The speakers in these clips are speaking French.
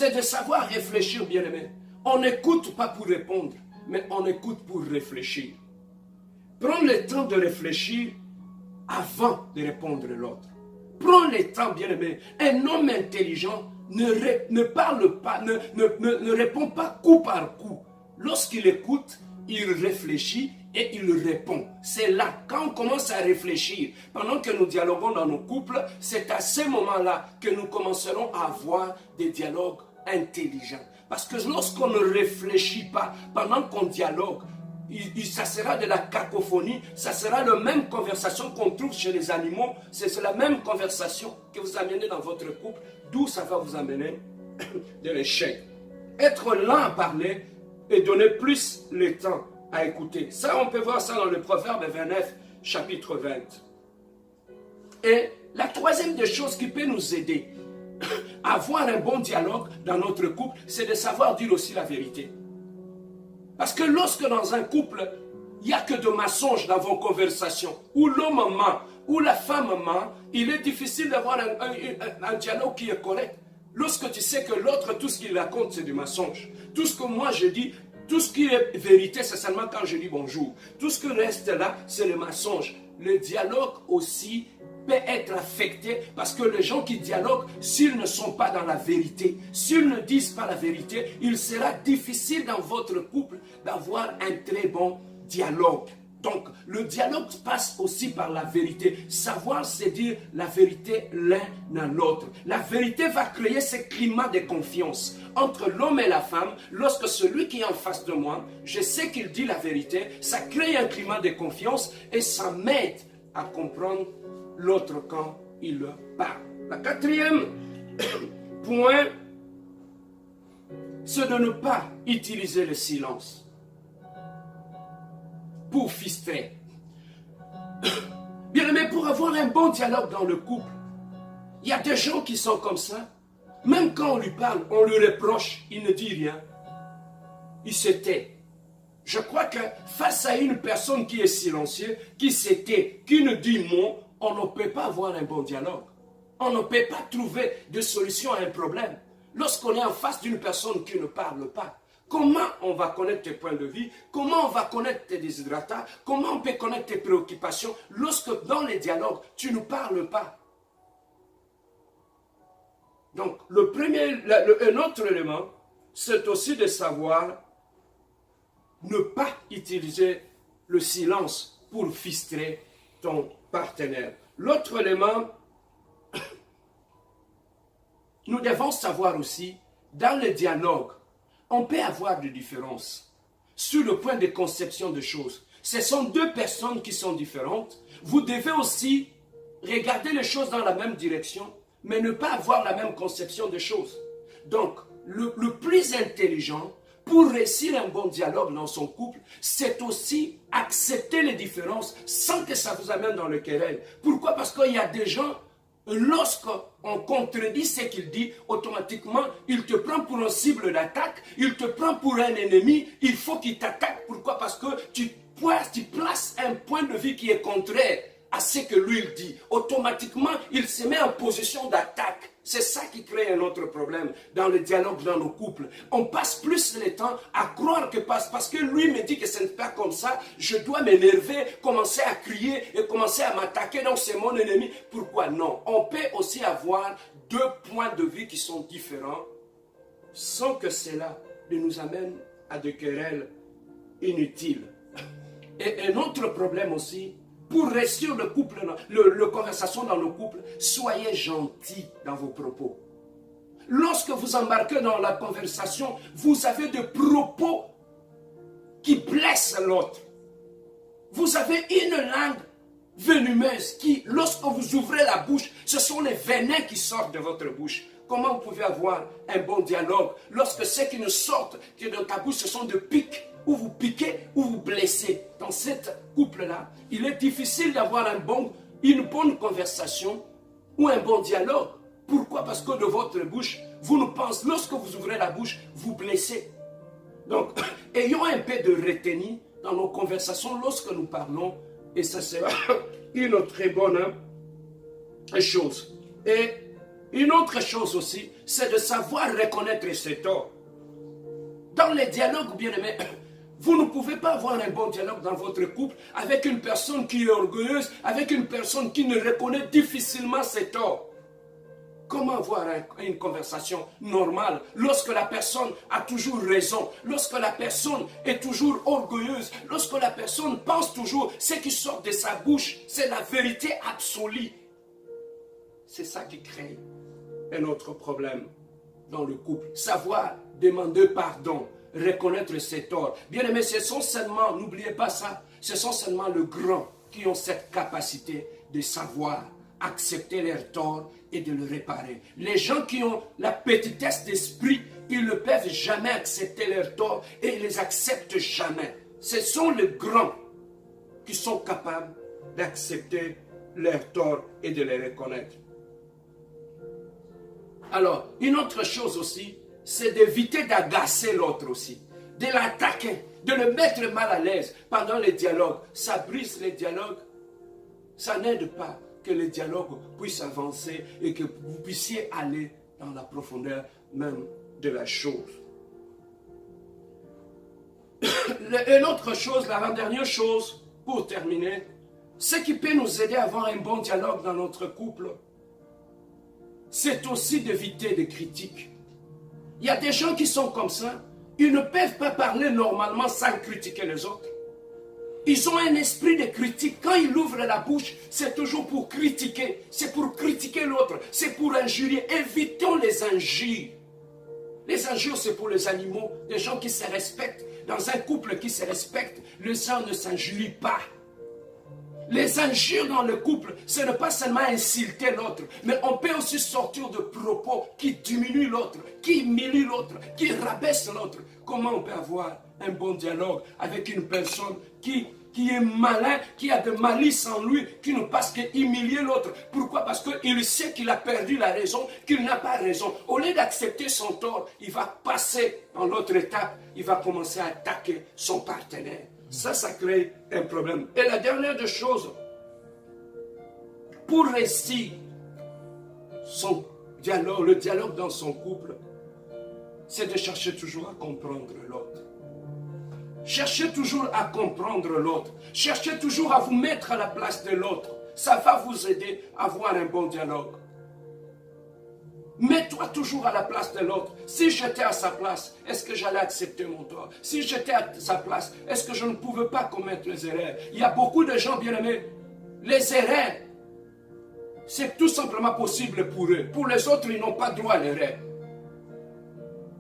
C'est de savoir réfléchir, bien-aimé. On n'écoute pas pour répondre, mais on écoute pour réfléchir. Prends le temps de réfléchir avant de répondre à l'autre. Prends le temps, bien-aimé. Un homme intelligent ne parle pas, ne répond pas coup par coup. Lorsqu'il écoute, il réfléchit et il répond. C'est là, quand on commence à réfléchir, pendant que nous dialoguons dans nos couples, c'est à ce moment-là que nous commencerons à avoir des dialogues intelligents. Parce que lorsqu'on ne réfléchit pas pendant qu'on dialogue, ça sera de la cacophonie, ça sera la même conversation qu'on trouve chez les animaux, c'est la même conversation que vous amenez dans votre couple, d'où ça va vous amener de l'échec. Être lent à parler et donner plus le temps à écouter. Ça, on peut voir ça dans le Proverbe 29, chapitre 20. Et la troisième des choses qui peut nous aider à avoir un bon dialogue dans notre couple, c'est de savoir dire aussi la vérité. Parce que lorsque dans un couple, il n'y a que de mensonges dans vos conversations, où l'homme ment, où la femme ment, il est difficile d'avoir un dialogue qui est correct. Lorsque tu sais que l'autre, tout ce qu'il raconte, c'est du mensonge. Tout ce que moi je dis, tout ce qui est vérité, c'est seulement quand je dis bonjour. Tout ce qui reste là, c'est le mensonge. Le dialogue aussi peut être affecté parce que les gens qui dialoguent, s'ils ne sont pas dans la vérité, s'ils ne disent pas la vérité, il sera difficile dans votre couple d'avoir un très bon dialogue. Donc, le dialogue passe aussi par la vérité. Savoir se dire la vérité l'un à l'autre. La vérité va créer ce climat de confiance entre l'homme et la femme. Lorsque celui qui est en face de moi, je sais qu'il dit la vérité, ça crée un climat de confiance et ça m'aide à comprendre l'autre quand il parle. La quatrième point, c'est de ne pas utiliser le silence pour fistrer. Bien aimé, pour avoir un bon dialogue dans le couple, il y a des gens qui sont comme ça. Même quand on lui parle, on lui reproche, il ne dit rien. Il se tait. Je crois que face à une personne qui est silencieuse, qui se tait, qui ne dit mot, on ne peut pas avoir un bon dialogue. On ne peut pas trouver de solution à un problème. Lorsqu'on est en face d'une personne qui ne parle pas, comment on va connaître tes points de vie? Comment on va connaître tes déshydratats? Comment on peut connaître tes préoccupations lorsque dans les dialogues, tu ne parles pas? Donc, un autre élément, c'est aussi de savoir ne pas utiliser le silence pour fistrer ton partenaire. L'autre élément, nous devons savoir aussi, dans le dialogue, on peut avoir des différences sur le point de conception des choses. Ce sont deux personnes qui sont différentes. Vous devez aussi regarder les choses dans la même direction, mais ne pas avoir la même conception des choses. Donc, le plus intelligent pour réussir un bon dialogue dans son couple, c'est aussi accepter les différences sans que ça vous amène dans le querelle. Pourquoi? Parce qu'il y a des gens, lorsqu'on contredit ce qu'il dit, automatiquement, il te prend pour une cible d'attaque, il te prend pour un ennemi, il faut qu'il t'attaque. Pourquoi? Parce que tu places un point de vue qui est contraire à ce que lui il dit. Automatiquement, il se met en position d'attaque. C'est ça qui crée un autre problème dans le dialogue dans nos couples. On passe plus le temps à croire que parce que lui me dit que ce n'est pas comme ça, je dois m'énerver, commencer à crier et commencer à m'attaquer, donc c'est mon ennemi. Pourquoi non? On peut aussi avoir deux points de vue qui sont différents sans que cela ne nous amène à des querelles inutiles. Et un autre problème aussi, pour réussir le couple, la conversation dans le couple, soyez gentils dans vos propos. Lorsque vous embarquez dans la conversation, vous avez des propos qui blessent l'autre. Vous avez une langue venimeuse qui, lorsque vous ouvrez la bouche, ce sont les venins qui sortent de votre bouche. Comment vous pouvez avoir un bon dialogue lorsque ce qui ne sortent de ta bouche, ce sont des pics, où vous piquez, ou vous blessez? Dans cette couple-là, il est difficile d'avoir une bonne conversation ou un bon dialogue. Pourquoi? Parce que de votre bouche, vous ne pensez, lorsque vous ouvrez la bouche, vous blessez. Donc, ayons un peu de retenue dans nos conversations lorsque nous parlons, et ça sera une très bonne chose. Et Une autre chose aussi, c'est de savoir reconnaître ses torts. Dans les dialogues, bien aimés, vous ne pouvez pas avoir un bon dialogue dans votre couple avec une personne qui est orgueilleuse, avec une personne qui ne reconnaît difficilement ses torts. Comment avoir une conversation normale lorsque la personne a toujours raison, lorsque la personne est toujours orgueilleuse, lorsque la personne pense toujours ce qui sort de sa bouche, c'est la vérité absolue. C'est ça qui crée un autre problème dans le couple. Savoir demander pardon, reconnaître ses torts. Bien aimé, ce sont seulement, n'oubliez pas ça, ce sont seulement les grands qui ont cette capacité de savoir accepter leurs torts et de le réparer. Les gens qui ont la petitesse d'esprit, ils ne peuvent jamais accepter leurs torts et ils les acceptent jamais. Ce sont les grands qui sont capables d'accepter leurs torts et de les reconnaître. Alors, une autre chose aussi, c'est d'éviter d'agacer l'autre aussi, de l'attaquer, de le mettre mal à l'aise pendant les dialogues. Ça brise les dialogues, ça n'aide pas que les dialogues puissent avancer et que vous puissiez aller dans la profondeur même de la chose. Une autre chose, l'avant-dernière chose, pour terminer, ce qui peut nous aider à avoir un bon dialogue dans notre couple, c'est aussi d'éviter des critiques. Il y a des gens qui sont comme ça, ils ne peuvent pas parler normalement sans critiquer les autres. Ils ont un esprit de critique. Quand ils ouvrent la bouche, c'est toujours pour critiquer. C'est pour critiquer l'autre. C'est pour injurier. Évitons les injures. Les injures, c'est pour les animaux, des gens qui se respectent. Dans un couple qui se respecte, les gens ne s'injurient pas. Les injures dans le couple, ce n'est pas seulement insulter l'autre, mais on peut aussi sortir de propos qui diminuent l'autre, qui humilient l'autre, qui rabaissent l'autre. Comment on peut avoir un bon dialogue avec une personne qui est malin, qui a de malice en lui, qui ne passe qu'à humilier l'autre? Pourquoi? Parce qu'il sait qu'il a perdu la raison, qu'il n'a pas raison. Au lieu d'accepter son tort, il va passer dans l'autre étape, il va commencer à attaquer son partenaire. Ça crée un problème. Et la dernière des choses, pour réussir son dialogue, le dialogue dans son couple, c'est de chercher toujours à comprendre l'autre. Cherchez toujours à comprendre l'autre. Cherchez toujours à vous mettre à la place de l'autre. Ça va vous aider à avoir un bon dialogue. Mets-toi toujours à la place de l'autre. Si j'étais à sa place, est-ce que j'allais accepter mon tort? Si j'étais à sa place, est-ce que je ne pouvais pas commettre les erreurs? Il y a beaucoup de gens, bien aimés, les erreurs, c'est tout simplement possible pour eux. Pour les autres, ils n'ont pas droit à l'erreur.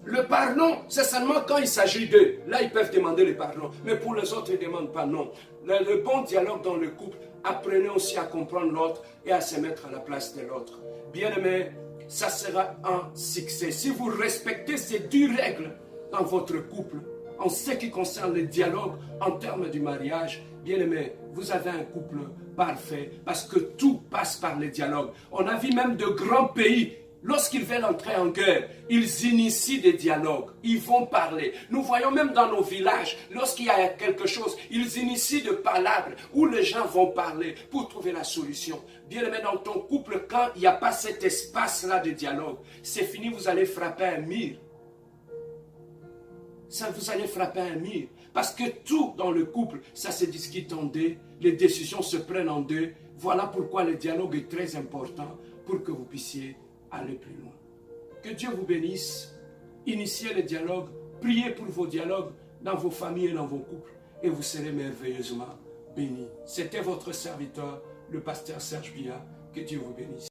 Le pardon, c'est seulement quand il s'agit d'eux. Là, ils peuvent demander le pardon. Mais pour les autres, ils ne demandent pas non. Le bon dialogue dans le couple, apprenez aussi à comprendre l'autre et à se mettre à la place de l'autre. Bien aimé, ça sera un succès. Si vous respectez ces 10 règles dans votre couple, en ce qui concerne le dialogue en termes du mariage, bien aimé, vous avez un couple parfait parce que tout passe par le dialogue. On a vu même de grands pays, lorsqu'ils veulent entrer en guerre, ils initient des dialogues, ils vont parler. Nous voyons même dans nos villages, lorsqu'il y a quelque chose, ils initient de palabres où les gens vont parler pour trouver la solution. Bien aimé, dans ton couple, quand il n'y a pas cet espace-là de dialogue, c'est fini, vous allez frapper un mur. Ça, vous allez frapper un mur. Parce que tout dans le couple, ça se discute en deux, les décisions se prennent en deux. Voilà pourquoi le dialogue est très important pour que vous puissiez aller plus loin. Que Dieu vous bénisse. Initiez le dialogue. Priez pour vos dialogues dans vos familles et dans vos couples. Et vous serez merveilleusement bénis. C'était votre serviteur, le pasteur Serge Bia. Que Dieu vous bénisse.